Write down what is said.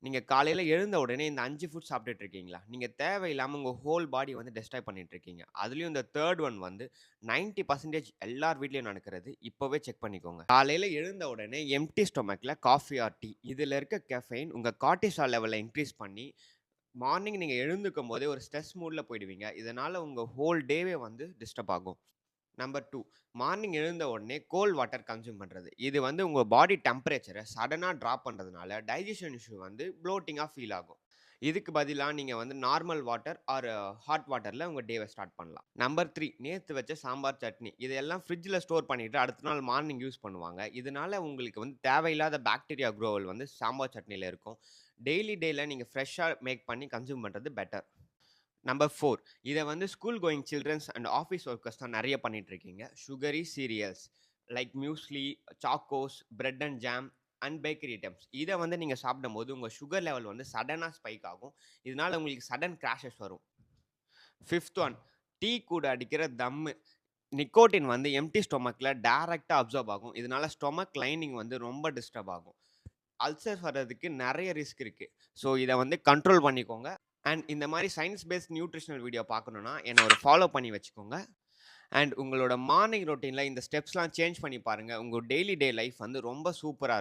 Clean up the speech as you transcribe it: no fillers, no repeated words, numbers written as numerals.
நீங்க காலையில எழுந்த உடனே இந்த 5 ஃபுட் சாப்பிட்டுட்டு இருக்கீங்களா? நீங்க தேவையில்லாம உங்க ஹோல் பாடி வந்து டெஸ்ட்ராய் பண்ணிட்டு இருக்கீங்க. அதுலயும் இந்த 3 ஒன் வந்து 90% எல்லார் வீட்லயும் நடக்கிறது. இப்பவே செக் பண்ணிக்கோங்க. காலையில எழுந்த உடனே எம்ப்டி ஸ்டொமக்ல காஃபி ஆர் டீ இதுல இருக்க கெஃபைன் உங்க கார்ட்டிசால் லெவல இன்கிரீஸ் பண்ணி, மார்னிங் நீங்க எழுந்துக்கும்போதே ஒரு ஸ்ட்ரெஸ் மூட்ல போயிடுவீங்க. இதனால உங்க ஹோல் டேவே வந்து டிஸ்டர்ப் ஆகும். நம்பர் 2 மார்னிங் எழுந்த உடனே கோல்ட் வாட்டர் கன்சியூம் பண்றது. இது வந்து உங்க பாடி டெம்பரேச்சர சடனா டிராப் பண்றதுனால, டைஜெஷன் இஷ்யூ வந்து ப்ளோட்டிங்கா ஃபீல் ஆகும். இதுக்கு பதிலா நீங்க வந்து நார்மல் வாட்டர் ஆர் ஹாட் வாட்டர்ல உங்க டேவ ஸ்டார்ட் பண்ணலாம். நம்பர் 3 நேத்து வச்ச சாம்பார், சட்னி இதெல்லாம் ஃப்ரிட்ஜ்ல ஸ்டோர் பண்ணிட்டு அடுத்த நாள் மார்னிங் யூஸ் பண்ணுவாங்க. இதனால உங்களுக்கு வந்து தேவையில்லாத பாக்டீரியா குரோவல் வந்து சாம்பார் சட்னில இருக்கும். டெய்லில நீங்க ஃப்ரெஷ்ஷா மேக் பண்ணி கன்சியூம் பண்றது பெட்டர். நம்பர் 4 இத வந்து school going children and office workers தான் நெறைய பண்ணிட்டு இருக்கீங்க. Sugary cereals like muesli, chocos, bread and jam and bakery items. இத வந்து நீங்க சாப்பிடும்போது உங்க சுகர் லெவல் வந்து சடனா ஸ்பைக் ஆகும். இதனால உங்களுக்கு சடன் கிராஷஸ் வரும். 5த் ஒன் டீ கூட அடிக்கிற தம்மு. நிக்கோட்டின் வந்து எம்ப்டி ஸ்டொமக்ல டைரக்ட்டா அப்சார்ப் ஆகும். இதனால ஸ்டொமக் லைனிங் வந்து ரொம்ப டிஸ்டர்ப் ஆகும். அல்சர் வர்றதுக்கு நெறைய ரிஸ்க் இருக்கு. ஸோ இத வந்து கண்ட்ரோல் பண்ணிக்கோங்க. அண்ட் இந்த மாரி சயன்ஸ் பேஸ்ட் நியூட்ரிஷனல் வீடியோ பார்க்கணும்னா, என்ன ஒரு ஃபாலோ பண்ணி வச்சுக்கோங்க. அண்ட் உங்களோட மார்னிங் ரொட்டீன்ல இந்த ஸ்டெப்ஸ்லாம் சேஞ்ச் பண்ணி பாருங்க. உங்க டெய்லி லைஃப் வந்து ரொம்ப சூப்பரா இருக்கும்.